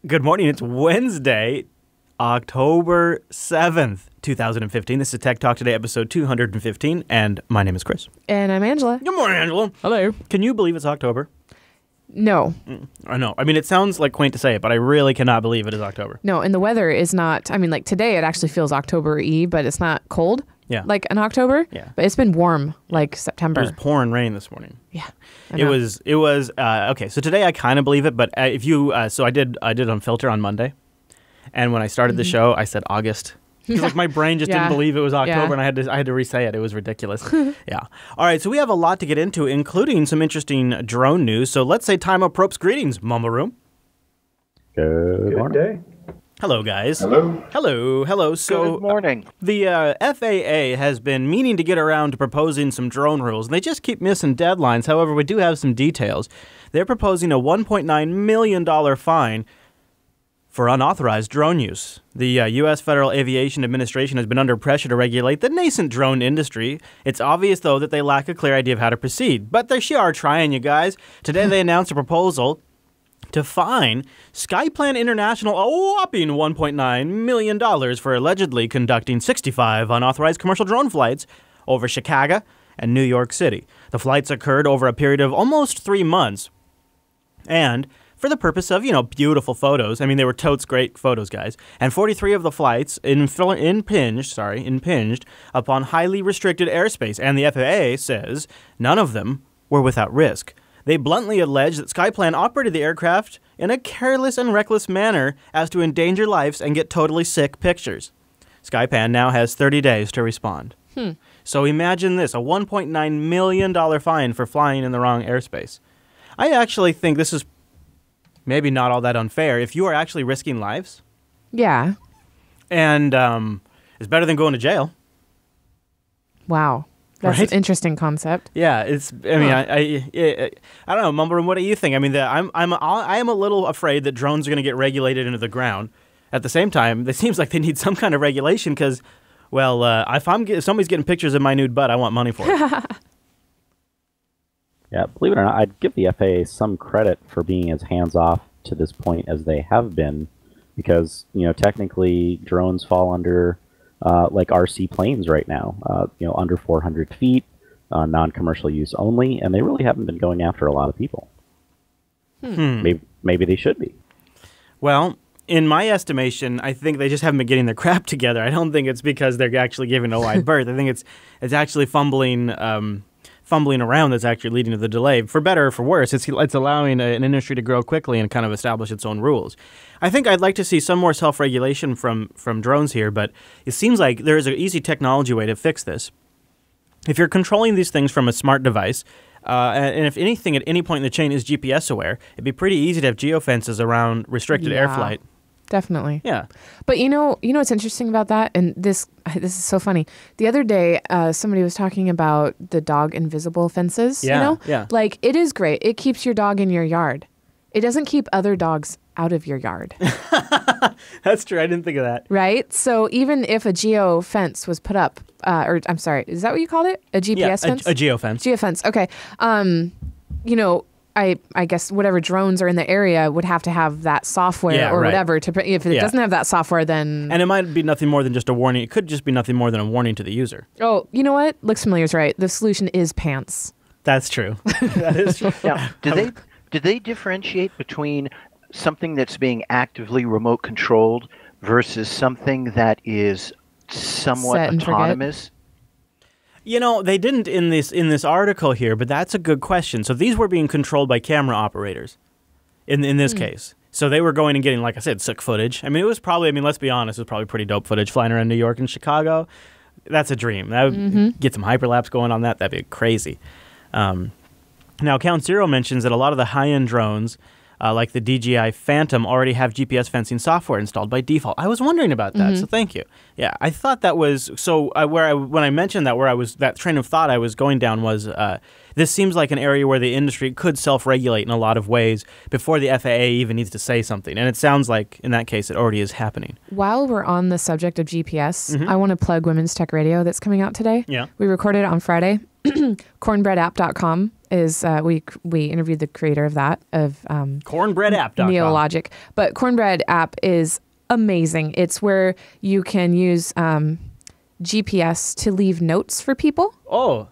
Good morning. It's Wednesday, October 7th, 2015. This is Tech Talk Today, episode 215, and my name is Chris. And I'm Angela. Good morning, Angela. Hello. Can you believe it's October? No. I know. I mean, it sounds like quaint to say it, but I really cannot believe it is October. No, and the weather is not, I mean, like today it actually feels October-y, but it's not cold. Yeah. Like in October. Yeah. But it's been warm like September. It was pouring rain this morning. Yeah. It was okay. So today I kind of believe it, but if you so I did Unfilter on Monday, and when I started the show, I said August. Because like my brain just didn't believe it was October, and I had to re-say it. It was ridiculous. Yeah. All right. So we have a lot to get into, including some interesting drone news. So let's say time up ropes. Greetings, Mama Room. Good day. Hello, guys. Hello. Hello. Hello. So good morning. The FAA has been meaning to get around to proposing some drone rules, and they just keep missing deadlines. However, we do have some details. They're proposing a $1.9 million fine for unauthorized drone use. The U.S. Federal Aviation Administration has been under pressure to regulate the nascent drone industry. It's obvious, though, that they lack a clear idea of how to proceed. But they sure are trying, you guys. Today they announced a proposal to fine Skyplan International a whopping $1.9 million for allegedly conducting 65 unauthorized commercial drone flights over Chicago and New York City. The flights occurred over a period of almost 3 months. And for the purpose of, beautiful photos. I mean, they were totes great photos, guys. And 43 of the flights impinged upon highly restricted airspace. And the FAA says none of them were without risk. They bluntly allege that Skyplan operated the aircraft in a careless and reckless manner as to endanger lives and get totally sick pictures. Skyplan now has 30 days to respond. So imagine this, a $1.9 million fine for flying in the wrong airspace. I actually think this is maybe not all that unfair if you are actually risking lives. Yeah. And it's better than going to jail. Wow. That's Right? an interesting concept. Yeah, it's. I mean, I don't know, Mumble Room. What do you think? I mean, I am a little afraid that drones are going to get regulated into the ground. At the same time, it seems like they need some kind of regulation because, well, if somebody's getting pictures of my nude butt, I want money for it. Yeah, believe it or not, I'd give the FAA some credit for being as hands-off to this point as they have been, because technically drones fall under like RC planes right now, under 400 feet, non-commercial use only, and they really haven't been going after a lot of people. Maybe they should be. Well, in my estimation, I think they just haven't been getting their crap together. I don't think it's because they're actually giving a wide berth. I think it's actually fumbling around that's actually leading to the delay. For better or for worse, it's allowing an industry to grow quickly and kind of establish its own rules. I think I'd like to see some more self-regulation from drones here, but it seems like there is an easy technology way to fix this. If you're controlling these things from a smart device, and if anything at any point in the chain is GPS aware, it'd be pretty easy to have geofences around restricted air flight. Definitely. Yeah. But you know what's interesting about that? And this is so funny. The other day, somebody was talking about the dog invisible fences. Yeah, yeah. Like, it is great. It keeps your dog in your yard. It doesn't keep other dogs out of your yard. That's true. I didn't think of that. Right? So even if a geo fence was put up, or I'm sorry, is that what you called it? A GPS fence? A geofence. Geofence. Okay. I guess whatever drones are in the area would have to have that software whatever. If it doesn't have that software, then... And it might be nothing more than just a warning. It could just be nothing more than a warning to the user. Oh, you know what? Looks familiar is right. The solution is pants. That's true. That is true. Now, do they differentiate between something that's being actively remote controlled versus something that is somewhat autonomous? They didn't in this article here, but that's a good question. So these were being controlled by camera operators in this case. So they were going and getting, like I said, sick footage. I mean, it was probably, let's be honest, it was probably pretty dope footage flying around New York and Chicago. That's a dream. That would get some hyperlapse going on that. That'd be crazy. Now, Count Zero mentions that a lot of the high-end drones, like the DJI Phantom, already have GPS fencing software installed by default. I was wondering about that, so thank you. Yeah, I thought that was so. When I mentioned that, that train of thought I was going down was this seems like an area where the industry could self-regulate in a lot of ways before the FAA even needs to say something, and it sounds like in that case it already is happening. While we're on the subject of GPS, I want to plug Women's Tech Radio that's coming out today. Yeah, we recorded it on Friday. Cornbreadapp.com is we interviewed the creator of that, of cornbreadapp.com. Neologic. But Cornbread app is amazing. It's where you can use GPS to leave notes for people. Oh.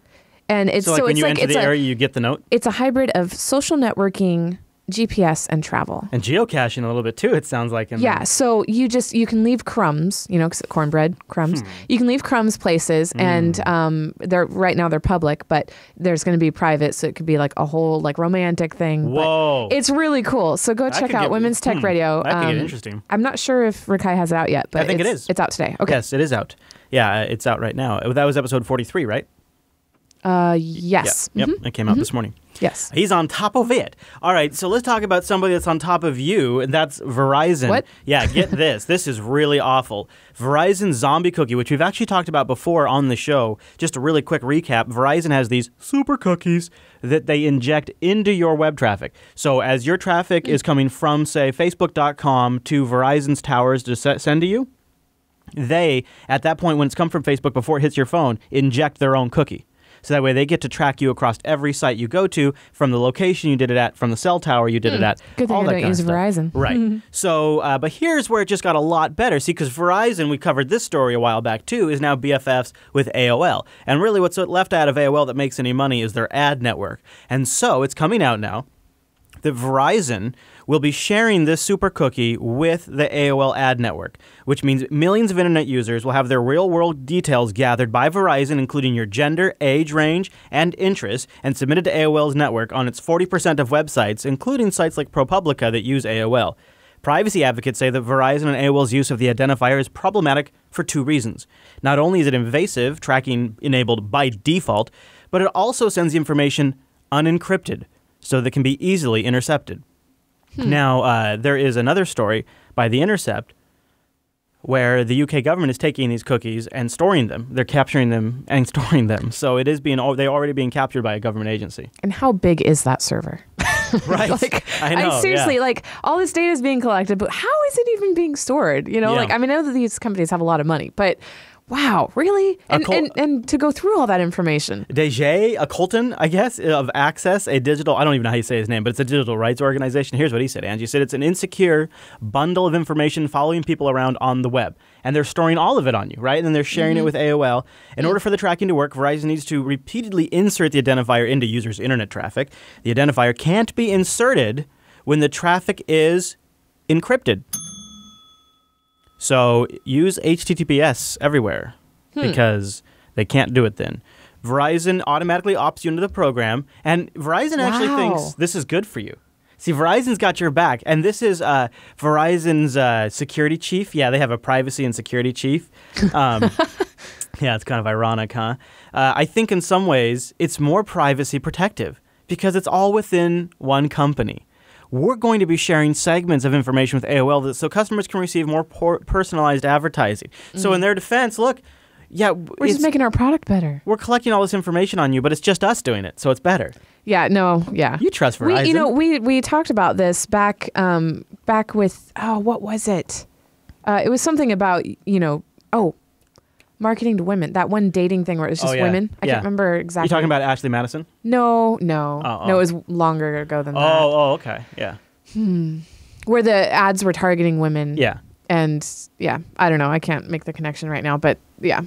And it's so when you enter the area, you get the note? It's a hybrid of social networking, GPS, and travel. And geocaching a little bit too, it sounds like. So you can leave crumbs, cornbread, crumbs. You can leave crumbs places, and right now they're public, but there's going to be private, so it could be like a whole like romantic thing. Whoa. But it's really cool. So go check out Women's Tech Radio. That could get interesting. I'm not sure if Rakai has it out yet, but I think it is. It's out today. Okay. Yes, it is out. Yeah, it's out right now. That was episode 43, right? Yes. Yep, it came out this morning. Yes. He's on top of it. All right, so let's talk about somebody that's on top of you, and that's Verizon. What? Yeah, get this. This is really awful. Verizon Zombie Cookie, which we've actually talked about before on the show. Just a really quick recap. Verizon has these super cookies that they inject into your web traffic. So as your traffic is coming from, say, Facebook.com to Verizon's towers to send to you, they, at that point when it's come from Facebook before it hits your phone, inject their own cookie. So that way they get to track you across every site you go to, from the location you did it at, from the cell tower you did it at. Good thing all I that don't kind use of stuff. Verizon. Right. So, but here's where it just got a lot better. See, because Verizon, we covered this story a while back too, is now BFFs with AOL. And really what's left out of AOL that makes any money is their ad network. And so it's coming out now that Verizon will be sharing this super cookie with the AOL ad network, which means millions of internet users will have their real-world details gathered by Verizon, including your gender, age range, and interests, and submitted to AOL's network on its 40% of websites, including sites like ProPublica that use AOL. Privacy advocates say that Verizon and AOL's use of the identifier is problematic for two reasons. Not only is it invasive, tracking enabled by default, but it also sends the information unencrypted, so that can be easily intercepted. Now, there is another story by The Intercept where the UK government is taking these cookies and storing them. They're capturing them and storing them. So they're already being captured by a government agency. And how big is that server? Right. I know. Seriously, all this data is being collected, but how is it even being stored? I know that these companies have a lot of money, but wow, really? And to go through all that information. Dejay Colton, I guess, of Access, a digital, I don't even know how you say his name, but it's a digital rights organization. Here's what he said, Angie. He said it's an insecure bundle of information following people around on the web. And they're storing all of it on you, right? And then they're sharing it with AOL. In order for the tracking to work, Verizon needs to repeatedly insert the identifier into users' internet traffic. The identifier can't be inserted when the traffic is encrypted. So use HTTPS everywhere because they can't do it then. Verizon automatically opts you into the program, and Verizon actually thinks this is good for you. See, Verizon's got your back, and this is Verizon's security chief. Yeah, they have a privacy and security chief. Yeah, it's kind of ironic, huh? I think in some ways it's more privacy protective because it's all within one company. We're going to be sharing segments of information with AOL so customers can receive more personalized advertising. So in their defense, look, we're just making our product better. We're collecting all this information on you, but it's just us doing it, so it's better. Yeah, no, yeah. You trust Verizon. We talked about this back with, what was it? It was something about, marketing to women. That one dating thing where it was just women. I can't remember exactly. You talking about Ashley Madison? No. No, it was longer ago than that. Oh, okay. Yeah. Where the ads were targeting women. Yeah. And I don't know. I can't make the connection right now, but yeah.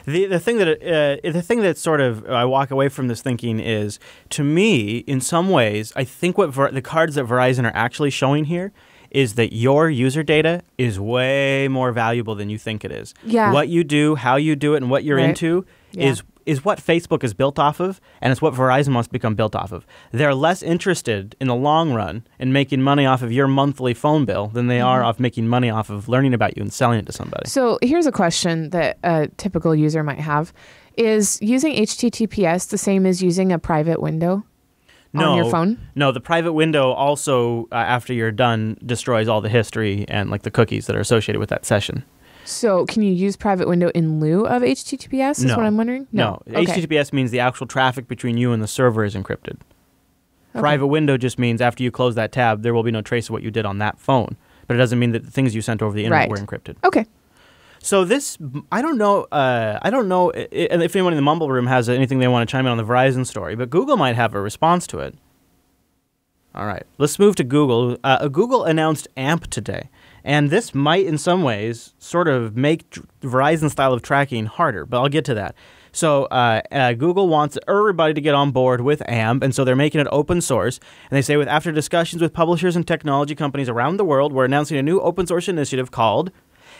The thing that sort of I walk away from this thinking is, to me, in some ways, I think what the cards that Verizon are actually showing here is that your user data is way more valuable than you think it is. Yeah. What you do, how you do it, and what you're into is what Facebook is built off of, and it's what Verizon wants to become built off of. They're less interested in the long run in making money off of your monthly phone bill than they are of making money off of learning about you and selling it to somebody. So here's a question that a typical user might have. Is using HTTPS the same as using a private window? On your phone? No, the private window also, after you're done, destroys all the history and the cookies that are associated with that session. So can you use private window in lieu of HTTPS is what I'm wondering? No. Okay. HTTPS means the actual traffic between you and the server is encrypted. Okay. Private window just means after you close that tab, there will be no trace of what you did on that phone. But it doesn't mean that the things you sent over the internet were encrypted. Okay. So this, I don't know if anyone in the Mumble Room has anything they want to chime in on the Verizon story, but Google might have a response to it. All right, let's move to Google. Google announced AMP today, and this might in some ways sort of make Verizon's style of tracking harder, but I'll get to that. So Google wants everybody to get on board with AMP, and so they're making it open source. And they say, after discussions with publishers and technology companies around the world, we're announcing a new open source initiative called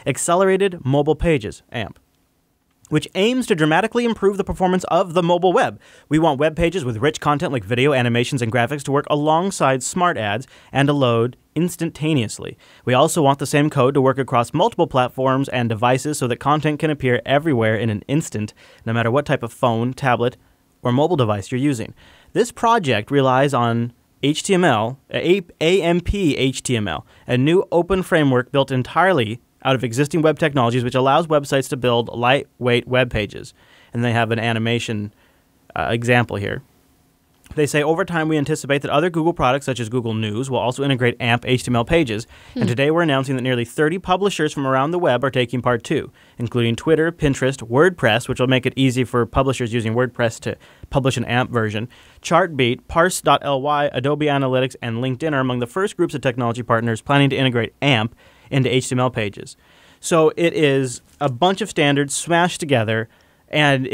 Accelerated Mobile Pages, AMP, which aims to dramatically improve the performance of the mobile web. We want web pages with rich content like video, animations, and graphics to work alongside smart ads and to load instantaneously. We also want the same code to work across multiple platforms and devices so that content can appear everywhere in an instant, no matter what type of phone, tablet, or mobile device you're using. This project relies on HTML, AMP HTML, a new open framework built entirely out of existing web technologies, which allows websites to build lightweight web pages. And they have an animation example here. They say, over time, we anticipate that other Google products, such as Google News, will also integrate AMP HTML pages. And today we're announcing that nearly 30 publishers from around the web are taking part too, including Twitter, Pinterest, WordPress, which will make it easy for publishers using WordPress to publish an AMP version, Chartbeat, Parse.ly, Adobe Analytics, and LinkedIn are among the first groups of technology partners planning to integrate AMP into HTML pages. So it is a bunch of standards smashed together, and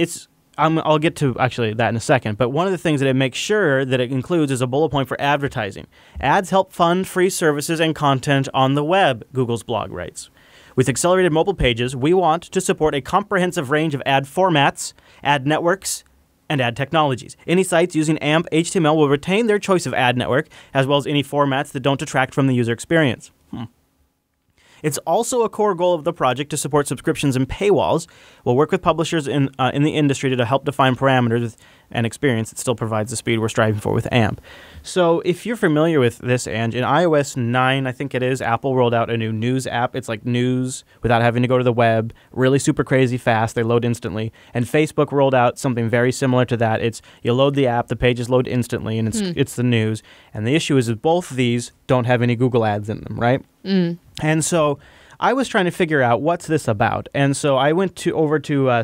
I'll get to actually that in a second, but one of the things that it makes sure that it includes is a bullet point for advertising. Ads help fund free services and content on the web, Google's blog writes. With accelerated mobile pages, we want to support a comprehensive range of ad formats, ad networks, and ad technologies. Any sites using AMP HTML will retain their choice of ad network, as well as any formats that don't detract from the user experience. It's also a core goal of the project to support subscriptions and paywalls. We'll work with publishers in the industry to help define parameters and experience that still provides the speed we're striving for with AMP. So if you're familiar with this, Ange, in iOS 9, I think it is, Apple rolled out a new news app. It's like news without having to go to the web, really super crazy fast. They load instantly. And Facebook rolled out something very similar to that. It's you load the app, the pages load instantly, and it's the news. And the issue is that both of these don't have any Google ads in them, right? And so I was trying to figure out what's this about. And so I went over to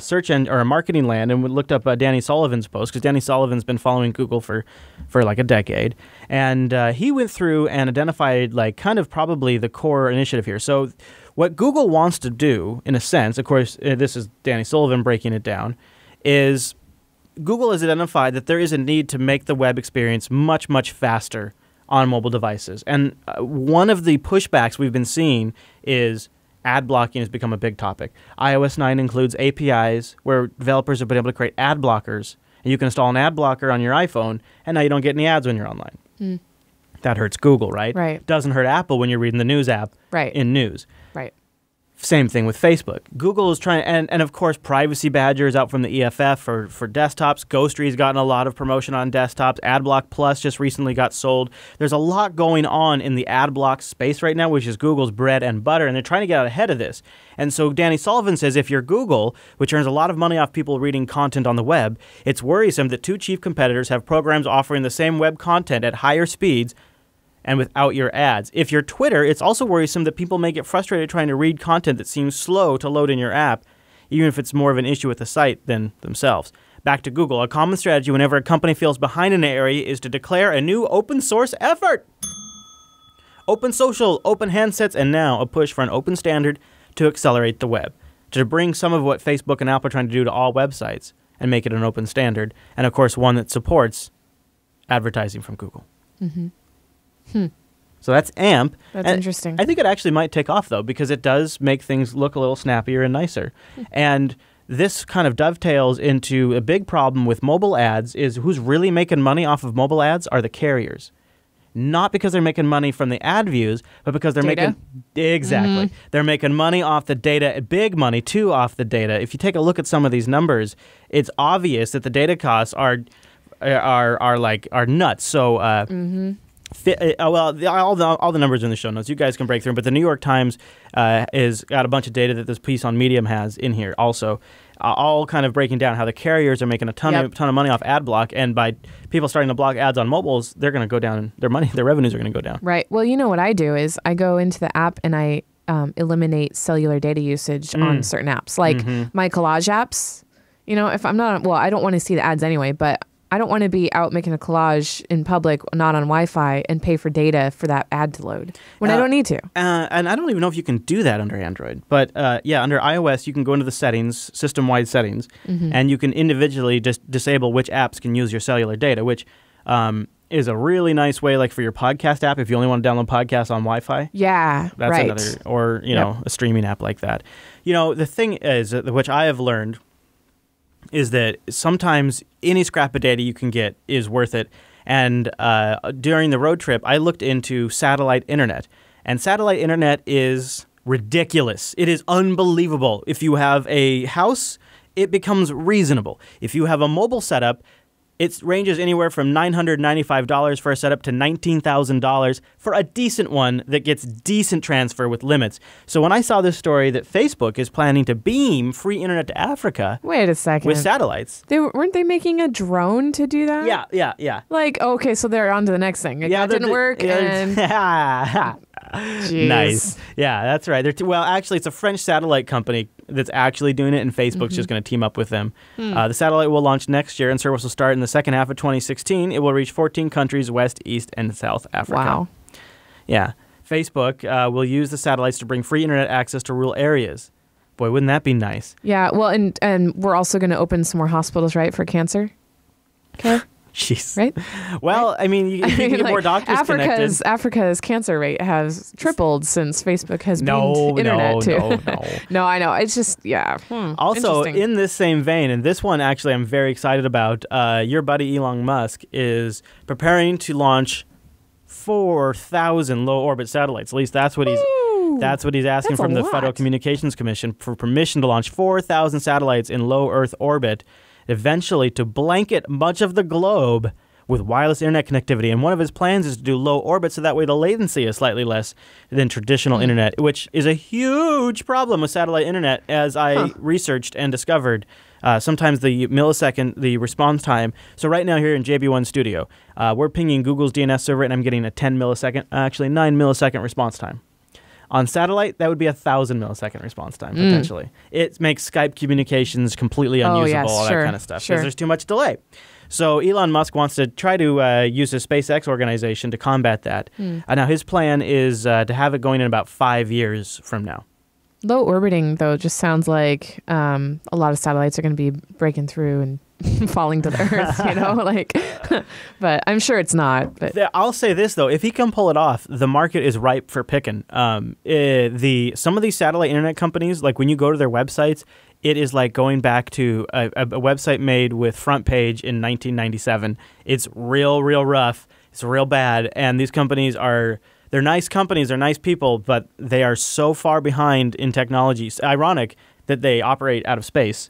Marketing Land and looked up Danny Sullivan's post, because Danny Sullivan's been following Google for like a decade. And he went through and identified like kind of probably the core initiative here. So what Google wants to do, in a sense, of course, this is Danny Sullivan breaking it down, is Google has identified that there is a need to make the web experience much, much faster on mobile devices. And one of the pushbacks we've been seeing is ad blocking has become a big topic. iOS 9 includes APIs where developers have been able to create ad blockers, and you can install an ad blocker on your iPhone, and now you don't get any ads when you're online. That hurts Google, right? Right. Doesn't hurt Apple when you're reading the news app in news. Right. Same thing with Facebook. Google is trying, and of course, Privacy Badger is out from the EFF for desktops. Ghostry's gotten a lot of promotion on desktops. AdBlock Plus just recently got sold. There's a lot going on in the AdBlock space right now, which is Google's bread and butter, and they're trying to get out ahead of this. And so Danny Sullivan says if you're Google, which earns a lot of money off people reading content on the web, it's worrisome that two chief competitors have programs offering the same web content at higher speeds and without your ads. If you're Twitter, it's also worrisome that people may get frustrated trying to read content that seems slow to load in your app, even if it's more of an issue with the site than themselves. Back to Google. A common strategy whenever a company feels behind in an area is to declare a new open source effort. Open social, open handsets, and now a push for an open standard to accelerate the web, to bring some of what Facebook and Apple are trying to do to all websites and make it an open standard, and of course one that supports advertising from Google. So that's AMP. That's interesting. I think it actually might take off, though, because it does make things look a little snappier and nicer. And this kind of dovetails into a big problem with mobile ads is who's really making money off of mobile ads are the carriers. Not because they're making money from the ad views, but because they're making... Exactly. They're making money off the data, big money, too, off the data. If you take a look at some of these numbers, it's obvious that the data costs are nuts. So... all the numbers are in the show notes. You guys can break through them. But the New York Times is got a bunch of data that this piece on Medium has in here also, all kind of breaking down how the carriers are making a ton of money off ad block. And by people starting to block ads on mobiles, they're going to go down. Their revenues are going to go down. Right. Well, you know what I do is I go into the app and I eliminate cellular data usage on certain apps, like my collage apps. You know, if I'm not, well, I don't want to see the ads anyway, but I don't want to be out making a collage in public, not on Wi-Fi, and pay for data for that ad to load when I don't need to. And I don't even know if you can do that under Android. But yeah, under iOS, you can go into the settings, system-wide settings, and you can individually just disable which apps can use your cellular data, which is a really nice way, like for your podcast app, if you only want to download podcasts on Wi-Fi. Yeah, that's right. another, or, you know, a streaming app like that. You know, the thing is, which I have learned, is that sometimes any scrap of data you can get is worth it. And during the road trip, I looked into satellite internet. And satellite internet is ridiculous. It is unbelievable. If you have a house, it becomes reasonable. If you have a mobile setup, it ranges anywhere from $995 for a setup to $19,000 for a decent one that gets decent transfer with limits. So when I saw this story that Facebook is planning to beam free internet to Africa, wait a second, with satellites, weren't they making a drone to do that? Yeah. Like, okay, so they're on to the next thing. That didn't work. And nice. Yeah, that's right. Well, actually, it's a French satellite company that's actually doing it, and Facebook's just going to team up with them. The satellite will launch next year, and service will start in the second half of 2016. It will reach 14 countries, West, East, and South Africa. Wow. Yeah. Facebook will use the satellites to bring free internet access to rural areas. Boy, wouldn't that be nice? Yeah, well, and we're also going to open some more hospitals, right, for cancer care? Jeez. Right? Well, I mean, you can get more doctors connected. Africa's cancer rate has tripled since Facebook has beamed internet too. No, I know. It's just, yeah. Also, in this same vein, and this one actually I'm very excited about, your buddy Elon Musk is preparing to launch 4,000 low-orbit satellites. At least that's what he's asking from the Federal Communications Commission, for permission to launch 4,000 satellites in low Earth orbit, eventually to blanket much of the globe with wireless internet connectivity. And one of his plans is to do low orbit so that way the latency is slightly less than traditional internet, which is a huge problem with satellite internet, as I researched and discovered. Sometimes the millisecond, the response time. So right now here in JB1 Studio, we're pinging Google's DNS server, and I'm getting a 9 millisecond response time. On satellite, that would be 1,000 millisecond response time, potentially. It makes Skype communications completely unusable, all that kind of stuff, because there's too much delay. So Elon Musk wants to try to use his SpaceX organization to combat that. Now, his plan is to have it going in about 5 years from now. Low orbiting, though, just sounds like a lot of satellites are going to be breaking through and falling to the earth, you know, like, but I'm sure it's not. But I'll say this, though, if he can pull it off, the market is ripe for picking. Some of these satellite internet companies, like when you go to their websites, it is like going back to a website made with front page in 1997. It's real rough. It's real bad. And these companies they're nice companies, they're nice people, but they are so far behind in technology. It's ironic that they operate out of space,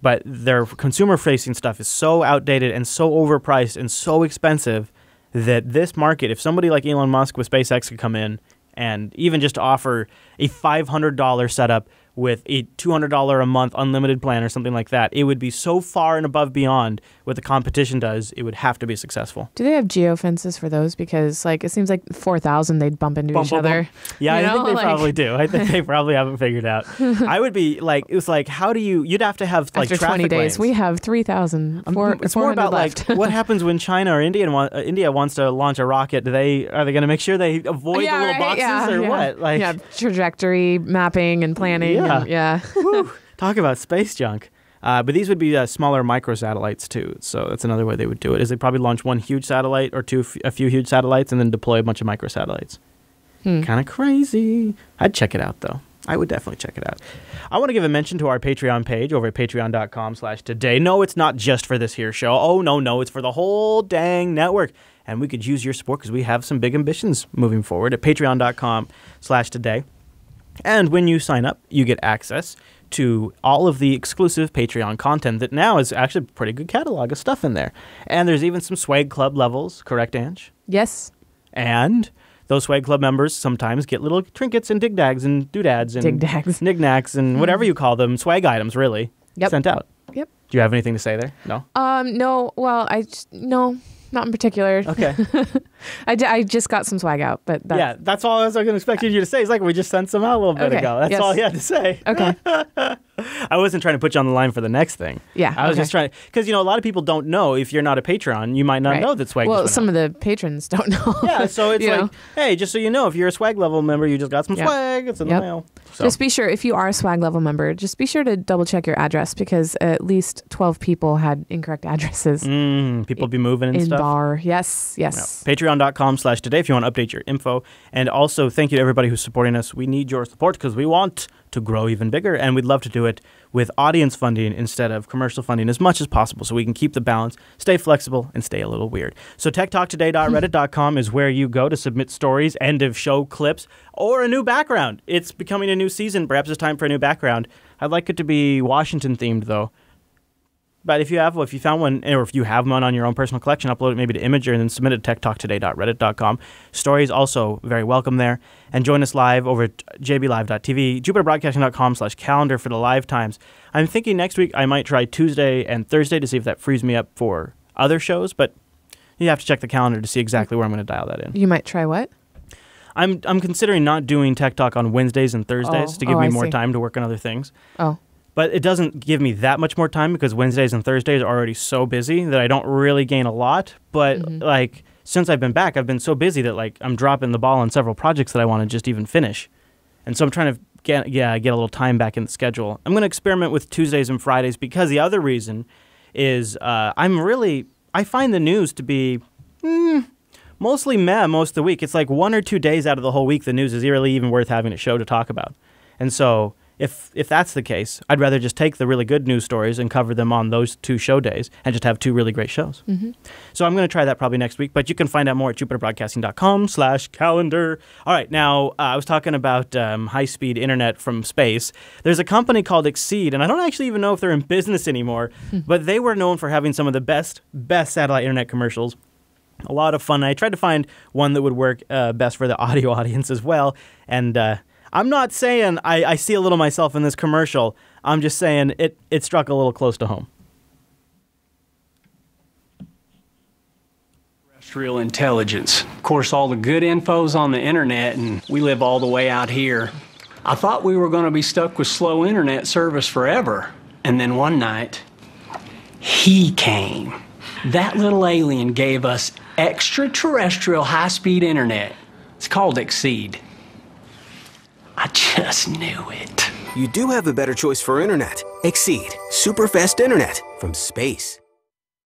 but their consumer-facing stuff is so outdated and so overpriced and so expensive that this market, if somebody like Elon Musk with SpaceX could come in and even just offer a $500 setup with a $200 a month unlimited plan or something like that, it would be so far and above beyond what the competition does, it would have to be successul. Do they have geofences for those? Because like it seems like 4,000 they'd bump into each other. Yeah, I think they probably do. I think they probably haven't figured out. I would be like, it was like, how do you'd have to have like after traffic 20 days, lanes. We have 3,000. It's more about left. like what happens when China or India wants to launch a rocket. Are they going to make sure they avoid the little boxes what? Like trajectory mapping and planning. Yeah. Talk about space junk. But these would be smaller microsatellites too. So that's another way they would do it. Is they'd probably launch one huge satellite or a few huge satellites and then deploy a bunch of microsatellites. Kind of crazy. I'd check it out though. I would definitely check it out. I want to give a mention to our Patreon page over at patreon.com/today. No, it's not just for this here show. Oh, no. It's for the whole dang network. And we could use your support because we have some big ambitions moving forward at patreon.com/today. And when you sign up, you get access to all of the exclusive Patreon content that now is actually a pretty good catalog of stuff in there. And there's even some Swag Club levels, correct, Ange? Yes. And those Swag Club members sometimes get little trinkets and digdags and doodads and knickknacks and whatever you call them, swag items, really, sent out. Yep. Do you have anything to say there? No? No. Well, no. not in particular. Okay. I just got some swag out, but that's all I was going to expect you to say. It's like we just sent some out a little bit ago. That's all you had to say. Okay. I wasn't trying to put you on the line for the next thing. Yeah. I was just trying because a lot of people don't know if you're not a Patreon, you might not know that swag. Well, some of the patrons don't know. Yeah, so it's like, hey, just so you know, if you're a swag level member, you just got some swag. It's in the mail. So. Just be sure, if you are a swag level member, just be sure to double check your address because at least 12 people had incorrect addresses. People be moving and stuff. In bar. Yes. Yeah. Patreon.com/today if you want to update your info. And also, thank you to everybody who's supporting us. We need your support because we want to grow even bigger, and we'd love to do it with audience funding instead of commercial funding as much as possible so we can keep the balance, stay flexible, and stay a little weird. So techtalktoday.reddit.com is where you go to submit stories, end of show clips, or a new background. It's becoming a new season. Perhaps it's time for a new background. I'd like it to be Washington themed, though. But if you found one, or if you have one on your own personal collection, upload it maybe to Imager and then submit it to techtalktoday.reddit.com. Stories also very welcome there. And join us live over at jblive.tv, jupiterbroadcasting.com/calendar for the live times. I'm thinking next week I might try Tuesday and Thursday to see if that frees me up for other shows, but you have to check the calendar to see exactly where I'm going to dial that in. You might try what? I'm considering not doing Tech Talk on Wednesdays and Thursdays to give me more time to work on other things. Oh. But it doesn't give me that much more time because Wednesdays and Thursdays are already so busy that I don't really gain a lot. But since I've been back, I've been so busy that I'm dropping the ball on several projects that I want to just even finish. And so I'm trying to get a little time back in the schedule. I'm going to experiment with Tuesdays and Fridays because the other reason is I find the news to be mostly meh most of the week. It's like 1 or 2 days out of the whole week the news is really even worth having a show to talk about. And so if that's the case, I'd rather just take the really good news stories and cover them on those 2 show days and just have 2 really great shows. So I'm going to try that probably next week, but you can find out more at jupiterbroadcasting.com/calendar. All right, now I was talking about high-speed internet from space. There's a company called Exceed, and I don't actually even know if they're in business anymore, but they were known for having some of the best satellite internet commercials. A lot of fun. I tried to find one that would work best for the audio audience as well, and I'm not saying I see a little myself in this commercial. I'm just saying it struck a little close to home. Terrestrial intelligence. Of course, all the good info's on the internet, and we live all the way out here. I thought we were going to be stuck with slow internet service forever. And then one night, he came. That little alien gave us extraterrestrial high-speed internet. It's called Exceed. I just knew it. You do have a better choice for internet. Exceed. Super fast internet from space.